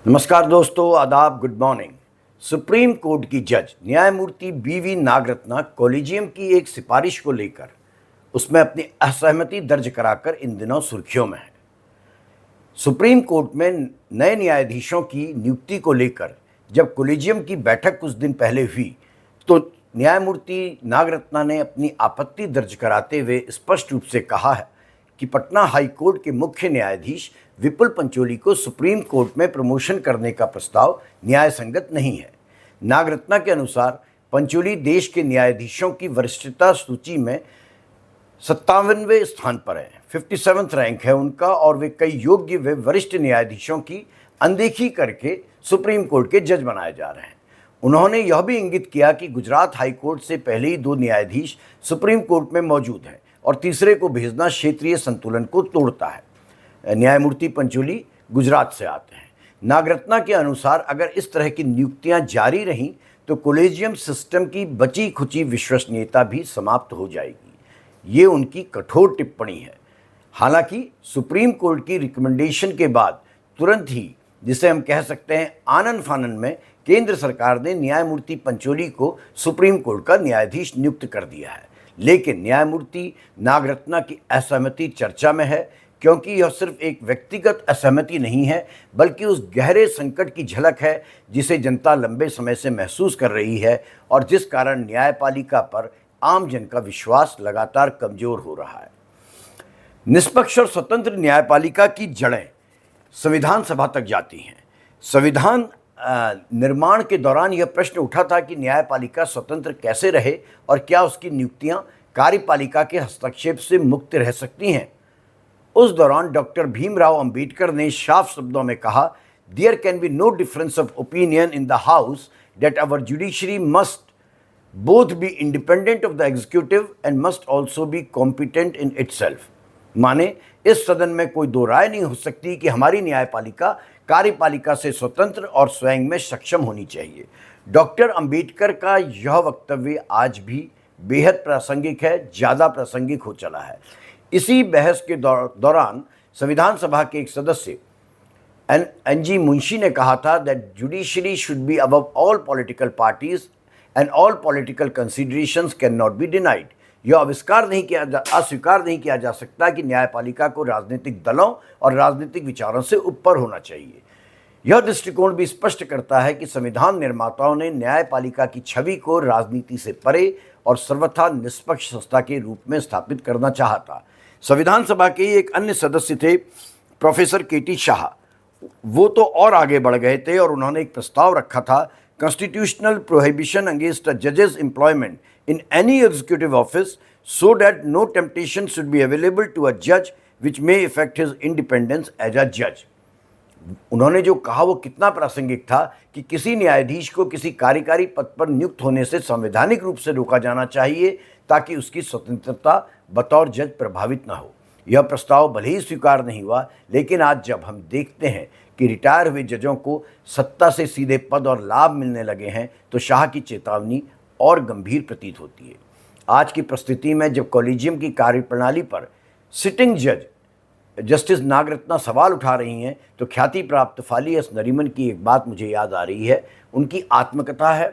नमस्कार दोस्तों, आदाब, गुड मॉर्निंग। सुप्रीम कोर्ट की जज न्यायमूर्ति बीवी नागरत्ना कॉलेजियम की एक सिफारिश को लेकर उसमें अपनी असहमति दर्ज कराकर इन दिनों सुर्खियों में है। सुप्रीम कोर्ट में नए न्यायाधीशों की नियुक्ति को लेकर जब कॉलेजियम की बैठक कुछ दिन पहले हुई तो न्यायमूर्ति नागरत्ना ने अपनी आपत्ति दर्ज कराते हुए स्पष्ट रूप से कहा है कि पटना हाई कोर्ट के मुख्य न्यायाधीश विपुल पंचोली को सुप्रीम कोर्ट में प्रमोशन करने का प्रस्ताव न्याय संगत नहीं है। नागरत्ना के अनुसार पंचोली देश के न्यायाधीशों की वरिष्ठता सूची में 57वें स्थान पर है, 57th रैंक है उनका, और वे कई योग्य व वरिष्ठ न्यायाधीशों की अनदेखी करके सुप्रीम कोर्ट के जज बनाए जा रहे हैं। उन्होंने यह भी इंगित किया कि गुजरात हाई कोर्ट से पहले ही 2 न्यायाधीश सुप्रीम कोर्ट में मौजूद हैं और तीसरे को भेजना क्षेत्रीय संतुलन को तोड़ता है। न्यायमूर्ति पंचोली गुजरात से आते हैं। नागरत्ना के अनुसार अगर इस तरह की नियुक्तियां जारी रहीं तो कॉलेजियम सिस्टम की बची खुची विश्वसनीयता भी समाप्त हो जाएगी। ये उनकी कठोर टिप्पणी है। हालांकि सुप्रीम कोर्ट की रिकमेंडेशन के बाद तुरंत ही, जिसे हम कह सकते हैं आनन फानन में, केंद्र सरकार ने न्यायमूर्ति पंचोली को सुप्रीम कोर्ट का न्यायाधीश नियुक्त कर दिया है। लेकिन न्यायमूर्ति नागरत्ना की असहमति चर्चा में है, क्योंकि यह सिर्फ एक व्यक्तिगत असहमति नहीं है बल्कि उस गहरे संकट की झलक है जिसे जनता लंबे समय से महसूस कर रही है और जिस कारण न्यायपालिका पर आम जन का विश्वास लगातार कमजोर हो रहा है। निष्पक्ष और स्वतंत्र न्यायपालिका की जड़ें संविधान सभा तक जाती हैं। संविधान निर्माण के दौरान यह प्रश्न उठा था कि न्यायपालिका स्वतंत्र कैसे रहे और क्या उसकी नियुक्तियां कार्यपालिका के हस्तक्षेप से मुक्त रह सकती हैं। उस दौरान डॉक्टर भीमराव अंबेडकर ने साफ शब्दों में कहा, there can be no difference of opinion in the house that our judiciary must both be independent of the executive and must also be competent in itself. माने इस सदन में कोई दो राय नहीं हो सकती कि हमारी न्यायपालिका कार्यपालिका से स्वतंत्र और स्वयं में सक्षम होनी चाहिए। डॉक्टर अंबेडकर का यह वक्तव्य आज भी बेहद प्रासंगिक है, ज़्यादा प्रासंगिक हो चला है। इसी बहस के दौरान संविधान सभा के एक सदस्य एन.जी. मुंशी ने कहा था that judiciary should be above all political parties and all political considerations can not be denied. यह अस्वीकार नहीं किया जा सकता कि न्यायपालिका को राजनीतिक दलों और राजनीतिक विचारों से ऊपर होना चाहिए। यह दृष्टिकोण भी स्पष्ट करता है कि संविधान निर्माताओं ने न्यायपालिका की छवि को राजनीति से परे और सर्वथा निष्पक्ष संस्था के रूप में स्थापित करना चाहा था। संविधान सभा के एक अन्य सदस्य थे प्रोफेसर के.टी. शाह। वो तो और आगे बढ़ गए थे और उन्होंने एक प्रस्ताव रखा था, कॉन्स्टिट्यूशनल प्रोहिबिशन अगेंस्ट अ जजेस employment in any executive office so that no temptation should be available to a judge which may affect his independence as a judge। उन्होंने जो कहा वो कितना प्रासंगिक था कि किसी न्यायाधीश को किसी कार्यकारी पद पर नियुक्त होने से संवैधानिक रूप से रोका जाना चाहिए ताकि उसकी स्वतंत्रता बतौर जज प्रभावित न हो। यह प्रस्ताव भले ही स्वीकार नहीं हुआ, लेकिन आज जब हम देखते हैं कि रिटायर हुए जजों को सत्ता से सीधे पद और लाभ मिलने लगे हैं तो शाह की चेतावनी और गंभीर प्रतीत होती है। आज की परिस्थिति में जब कॉलेजियम की कार्यप्रणाली पर सिटिंग जज जस्टिस नागरत्ना सवाल उठा रही हैं तो ख्याति प्राप्त फाली एस नरीमन की एक बात मुझे याद आ रही है। उनकी आत्मकथा है।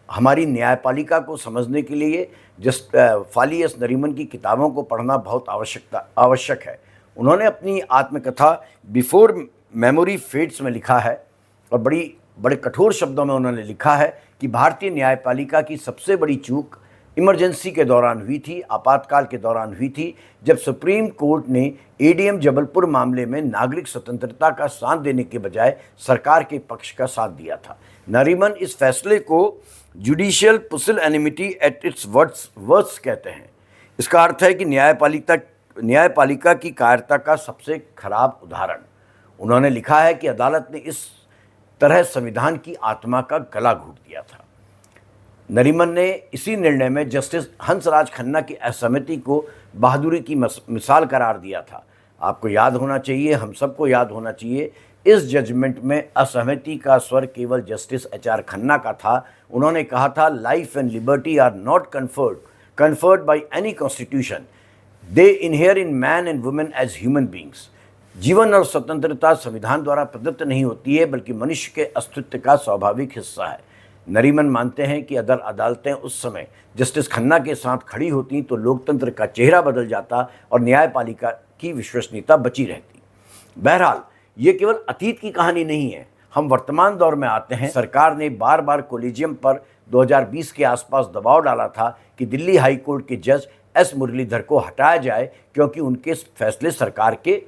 हमारी न्यायपालिका को समझने के लिए फाली एस नरीमन की किताबों को पढ़ना बहुत आवश्यक है। उन्होंने अपनी आत्मकथा बिफोर मेमोरी फेड्स में लिखा है और बड़े कठोर शब्दों में उन्होंने लिखा है कि भारतीय न्यायपालिका की सबसे बड़ी चूक इमरजेंसी के दौरान हुई थी, आपातकाल के दौरान हुई थी, जब सुप्रीम कोर्ट ने एडीएम जबलपुर मामले में नागरिक स्वतंत्रता का साथ देने के बजाय सरकार के पक्ष का साथ दिया था। नरीमन इस फैसले को जुडिशियल पुसिलैनिमिटी एट इट्स वर्स्ट कहते हैं। इसका अर्थ है कि न्यायपालिका की कायरता का सबसे खराब उदाहरण। उन्होंने लिखा है कि अदालत ने इस तरह संविधान की आत्मा का गला घोट दिया था। नरीमन ने इसी निर्णय में जस्टिस हंसराज खन्ना की असहमति को बहादुरी की मिसाल करार दिया था। आपको याद होना चाहिए, हम सबको याद होना चाहिए, इस जजमेंट में असहमति का स्वर केवल जस्टिस एच.आर. खन्ना का था। उन्होंने कहा था, life and liberty are not conferred by any constitution. They inhere in man and woman as human beings. जीवन और स्वतंत्रता संविधान द्वारा प्रदत्त नहीं होती है, बल्कि मनुष्य के अस्तित्व का स्वाभाविक हिस्सा है। नरीमन मानते हैं कि अगर अदालतें उस समय जस्टिस खन्ना के साथ खड़ी होती तो लोकतंत्र का चेहरा बदल जाता और न्यायपालिका की विश्वसनीयता बची रहती। बहरहाल, ये केवल अतीत की कहानी नहीं है। हम वर्तमान दौर में आते हैं। सरकार ने बार बार कोलिजियम पर 2020 के आसपास दबाव डाला था कि दिल्ली हाई कोर्ट के जज एस मुरलीधर को हटाया जाए, क्योंकि उनके फैसले सरकार के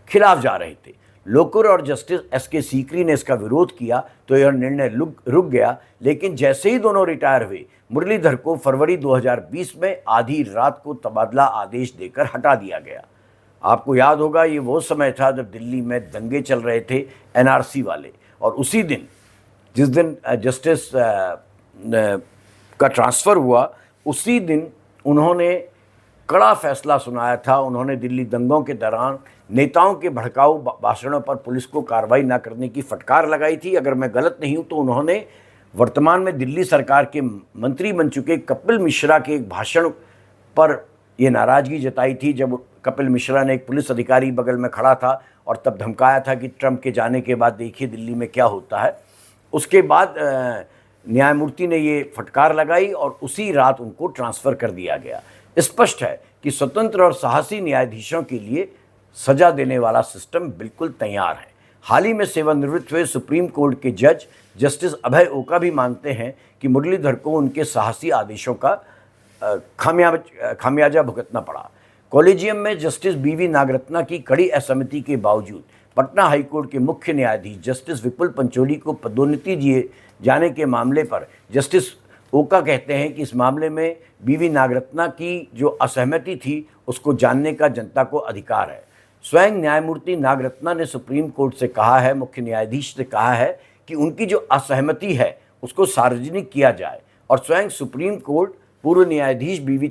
खिलाफ जा रहे थे। लोकुर और जस्टिस एस के सीकरी ने इसका विरोध किया तो यह निर्णय रुक गया। लेकिन जैसे ही दोनों रिटायर हुए, मुरलीधर को फरवरी 2020 में आधी रात को तबादला आदेश देकर हटा दिया गया। आपको याद होगा, ये वो समय था जब दिल्ली में दंगे चल रहे थे एनआरसी वाले, और उसी दिन जिस दिन जस्टिस का ट्रांसफ़र हुआ, उसी दिन उन्होंने कड़ा फैसला सुनाया था। उन्होंने दिल्ली दंगों के दौरान नेताओं के भड़काऊ भाषणों पर पुलिस को कार्रवाई न करने की फटकार लगाई थी। अगर मैं गलत नहीं हूं तो उन्होंने वर्तमान में दिल्ली सरकार के मंत्री बन चुके कपिल मिश्रा के एक भाषण पर ये नाराज़गी जताई थी, जब कपिल मिश्रा ने एक पुलिस अधिकारी बगल में खड़ा था और तब धमकाया था कि ट्रंप के जाने के बाद देखिए दिल्ली में क्या होता है। उसके बाद न्यायमूर्ति ने ये फटकार लगाई और उसी रात उनको ट्रांसफ़र कर दिया गया। स्पष्ट है कि स्वतंत्र और साहसी न्यायाधीशों के लिए सजा देने वाला सिस्टम बिल्कुल तैयार है। हाल ही में सेवानिवृत्त हुए सुप्रीम कोर्ट के जज जस्टिस अभय ओका भी मानते हैं कि मुरलीधर को उनके साहसी आदेशों का खामियाजा भुगतना पड़ा। कॉलेजियम में जस्टिस बीवी नागरत्ना की कड़ी असहमति के बावजूद पटना हाईकोर्ट के मुख्य न्यायाधीश जस्टिस विपुल पंचोली को पदोन्नति दिए जाने के मामले पर जस्टिस ओका कहते हैं कि इस मामले में बीवी नागरत्ना की जो असहमति थी उसको जानने का जनता को अधिकार है। स्वयं न्यायमूर्ति नागरत्ना ने सुप्रीम कोर्ट से कहा है, मुख्य न्यायाधीश से कहा है कि उनकी जो असहमति है उसको सार्वजनिक किया जाए। और स्वयं सुप्रीम कोर्ट पूर्व न्यायाधीश बीवी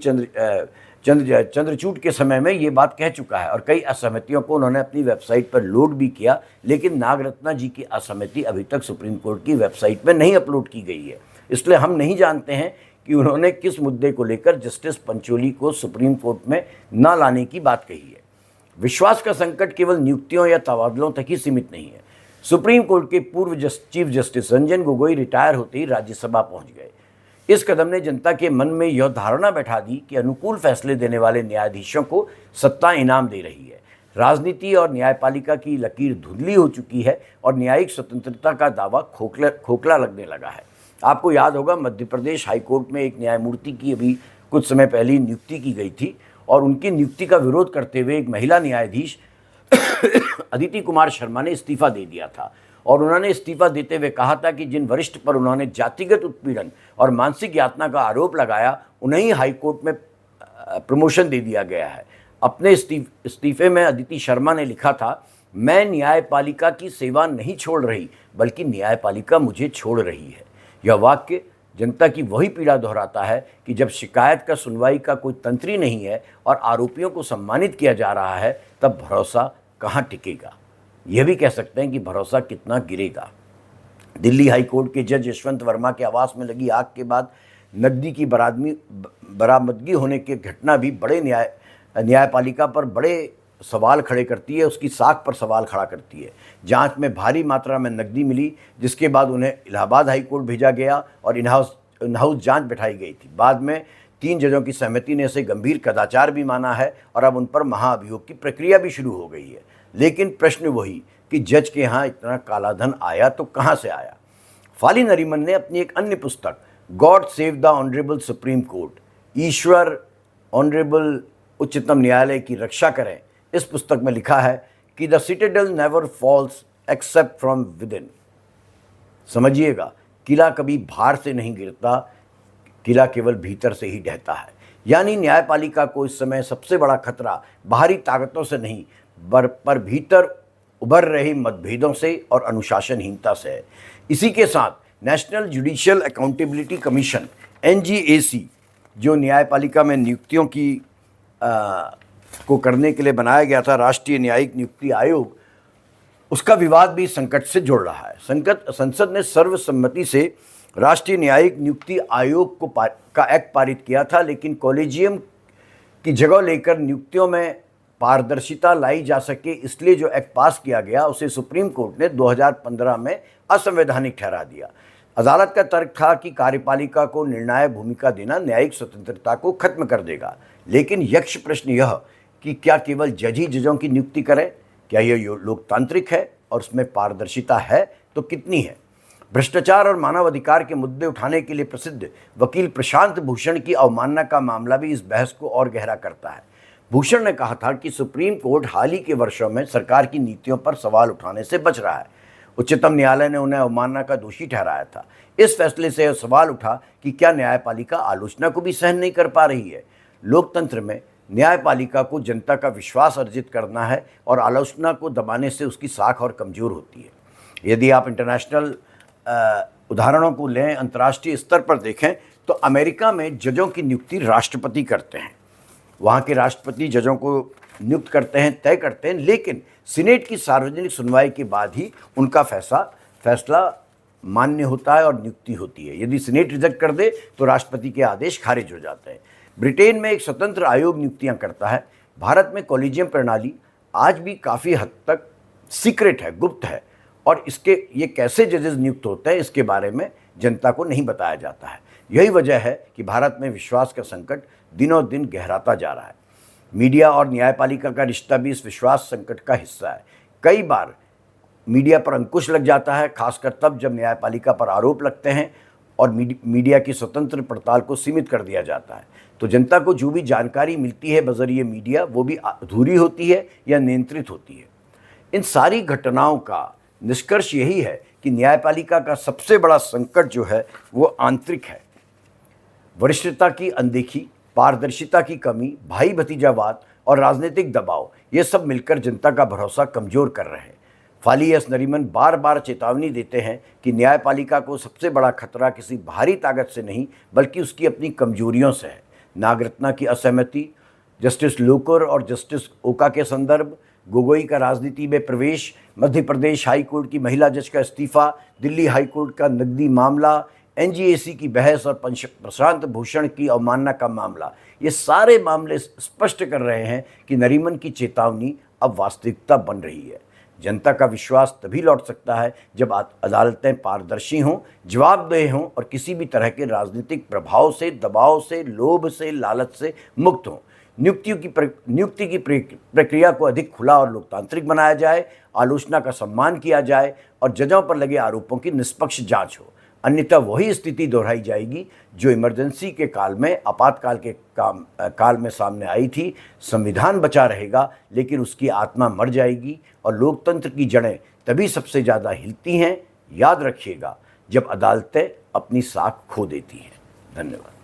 चंद्रचूड़ के समय में ये बात कह चुका है और कई असहमतियों को उन्होंने अपनी वेबसाइट पर लोड भी किया। लेकिन नागरत्ना जी की असहमति अभी तक सुप्रीम कोर्ट की वेबसाइट पर नहीं अपलोड की गई है, इसलिए हम नहीं जानते हैं कि उन्होंने किस मुद्दे को लेकर जस्टिस पंचोली को सुप्रीम कोर्ट में न लाने की बात कही है। विश्वास का संकट केवल नियुक्तियों या तबादलों तक ही सीमित नहीं है। सुप्रीम कोर्ट के पूर्व chief justice Ranjan Gogoi retire होते ही राज्यसभा पहुंच गए। इस कदम ने जनता के मन में यह धारणा बैठा दी कि अनुकूल फैसले देने वाले न्यायाधीशों को सत्ता इनाम दे रही है। राजनीति और न्यायपालिका की लकीर धुंधली हो चुकी है और न्यायिक स्वतंत्रता का दावा खोखला लगने लगा है। आपको याद होगा, मध्य प्रदेश हाईकोर्ट में एक न्यायमूर्ति की अभी कुछ समय पहले नियुक्ति की गई थी और उनकी नियुक्ति का विरोध करते हुए एक महिला न्यायाधीश अदिति कुमार शर्मा ने इस्तीफा दे दिया था। और उन्होंने इस्तीफा देते हुए कहा था कि जिन वरिष्ठ पर उन्होंने जातिगत उत्पीड़न और मानसिक यातना का आरोप लगाया, उन्हें ही हाईकोर्ट में प्रमोशन दे दिया गया है। अपने इस्तीफे में अदिति शर्मा ने लिखा था, मैं न्यायपालिका की सेवा नहीं छोड़ रही, बल्कि न्यायपालिका मुझे छोड़ रही है। यह वाक्य जनता की वही पीड़ा दोहराता है कि जब शिकायत का सुनवाई का कोई तंत्र ही नहीं है और आरोपियों को सम्मानित किया जा रहा है, तब भरोसा कहाँ टिकेगा। यह भी कह सकते हैं कि भरोसा कितना गिरेगा। दिल्ली हाईकोर्ट के जज यशवंत वर्मा के आवास में लगी आग के बाद नकदी की बरामदगी होने की घटना भी बड़े न्यायपालिका पर बड़े सवाल खड़े करती है, उसकी साख पर सवाल खड़ा करती है। जांच में भारी मात्रा में नकदी मिली, जिसके बाद उन्हें इलाहाबाद हाईकोर्ट भेजा गया और इन हाउस जांच बैठाई गई थी। बाद में 3 जजों की सहमति ने इसे गंभीर कदाचार भी माना है और अब उन पर महाअभियोग की प्रक्रिया भी शुरू हो गई है। लेकिन प्रश्न वही कि जज के यहाँ इतना काला धन आया तो कहाँ से आया। फाली नरीमन ने अपनी एक अन्य पुस्तक God save the honourable supreme court, Ishwar honourable उच्चतम न्यायालय की रक्षा करें, इस पुस्तक में लिखा है कि the citadel never falls except from within. समझिएगा, किला कभी बाहर से नहीं गिरता, किला केवल भीतर से ही ढहता है। यानी न्यायपालिका को इस समय सबसे बड़ा खतरा बाहरी ताकतों से नहीं, पर भीतर उभर रही मतभेदों से और अनुशासनहीनता से है। इसी के साथ national judicial accountability commission NGAC, जो न्यायपालिका में नियुक्तियों की को करने के लिए बनाया गया था, राष्ट्रीय न्यायिक नियुक्ति आयोग, उसका विवाद भी संकट से जुड़ रहा है। संसद ने सर्वसम्मति से राष्ट्रीय न्यायिक नियुक्ति आयोग का एक्ट पारित किया था, लेकिन कॉलेजियम की जगह लेकर नियुक्तियों में पारदर्शिता लाई जा सके इसलिए जो एक्ट पास किया गया उसे सुप्रीम कोर्ट ने 2015 में असंवैधानिक ठहरा दिया। अदालत का तर्क था कि कार्यपालिका को निर्णायक भूमिका देना न्यायिक स्वतंत्रता को खत्म कर देगा। लेकिन यक्ष प्रश्न यह कि क्या केवल जज ही जजों की नियुक्ति करें? क्या यह लोकतांत्रिक है और उसमें पारदर्शिता है तो कितनी है? भ्रष्टाचार और मानव अधिकार के मुद्दे उठाने के लिए प्रसिद्ध वकील प्रशांत भूषण की अवमानना का मामला भी इस बहस को और गहरा करता है। भूषण ने कहा था कि सुप्रीम कोर्ट हाल ही के वर्षों में सरकार की नीतियों पर सवाल उठाने से बच रहा है। उच्चतम न्यायालय ने उन्हें अवमानना का दोषी ठहराया था। इस फैसले से यह सवाल उठा कि क्या न्यायपालिका आलोचना को भी सहन नहीं कर पा रही है। लोकतंत्र में न्यायपालिका को जनता का विश्वास अर्जित करना है और आलोचना को दबाने से उसकी साख और कमज़ोर होती है। यदि आप इंटरनेशनल उदाहरणों को लें, अंतर्राष्ट्रीय स्तर पर देखें तो अमेरिका में जजों की नियुक्ति राष्ट्रपति करते हैं। वहाँ के राष्ट्रपति जजों को नियुक्त करते हैं, तय करते हैं, लेकिन सीनेट की सार्वजनिक सुनवाई के बाद ही उनका फैसला मान्य होता है और नियुक्ति होती है। यदि सीनेट रिजेक्ट कर दे तो राष्ट्रपति के आदेश खारिज हो जाते हैं। ब्रिटेन में एक स्वतंत्र आयोग नियुक्तियां करता है। भारत में कॉलेजियम प्रणाली आज भी काफ़ी हद तक सीक्रेट है, गुप्त है, और ये कैसे जजेस नियुक्त होते हैं इसके बारे में जनता को नहीं बताया जाता है। यही वजह है कि भारत में विश्वास का संकट दिनों दिन गहराता जा रहा है। मीडिया और न्यायपालिका का रिश्ता भी इस विश्वास संकट का हिस्सा है। कई बार मीडिया पर अंकुश लग जाता है, खासकर तब जब न्यायपालिका पर आरोप लगते हैं और मीडिया की स्वतंत्र पड़ताल को सीमित कर दिया जाता है। तो जनता को जो भी जानकारी मिलती है बजरिए मीडिया, वो भी अधूरी होती है या नियंत्रित होती है। इन सारी घटनाओं का निष्कर्ष यही है कि न्यायपालिका का सबसे बड़ा संकट जो है वो आंतरिक है। वरिष्ठता की अनदेखी, पारदर्शिता की कमी, भाई भतीजावाद और राजनीतिक दबाव, ये सब मिलकर जनता का भरोसा कमज़ोर कर रहे हैं। फाली एस नरीमन बार बार चेतावनी देते हैं कि न्यायपालिका को सबसे बड़ा खतरा किसी बाहरी ताकत से नहीं बल्कि उसकी अपनी कमजोरियों से है। नागरत्ना की असहमति, जस्टिस लोकुर और जस्टिस ओका के संदर्भ, गोगोई का राजनीति में प्रवेश, मध्य प्रदेश हाई कोर्ट की महिला जज का इस्तीफा, दिल्ली हाई कोर्ट का नकदी मामला, एनजीएसी की बहस और प्रशांत भूषण की अवमानना का मामला, ये सारे मामले स्पष्ट कर रहे हैं कि नरीमन की चेतावनी अब वास्तविकता बन रही है। जनता का विश्वास तभी लौट सकता है जब अदालतें पारदर्शी हों, जवाबदेह हों और किसी भी तरह के राजनीतिक प्रभाव से, दबाव से, लोभ से, लालच से मुक्त हों। नियुक्ति की प्रक्रिया को अधिक खुला और लोकतांत्रिक बनाया जाए, आलोचना का सम्मान किया जाए और जजों पर लगे आरोपों की निष्पक्ष जांच हो। अन्यथा वही स्थिति दोहराई जाएगी जो इमरजेंसी के काल में, आपातकाल के काल में सामने आई थी। संविधान बचा रहेगा लेकिन उसकी आत्मा मर जाएगी और लोकतंत्र की जड़ें तभी सबसे ज़्यादा हिलती हैं, याद रखिएगा, जब अदालतें अपनी साख खो देती हैं। धन्यवाद।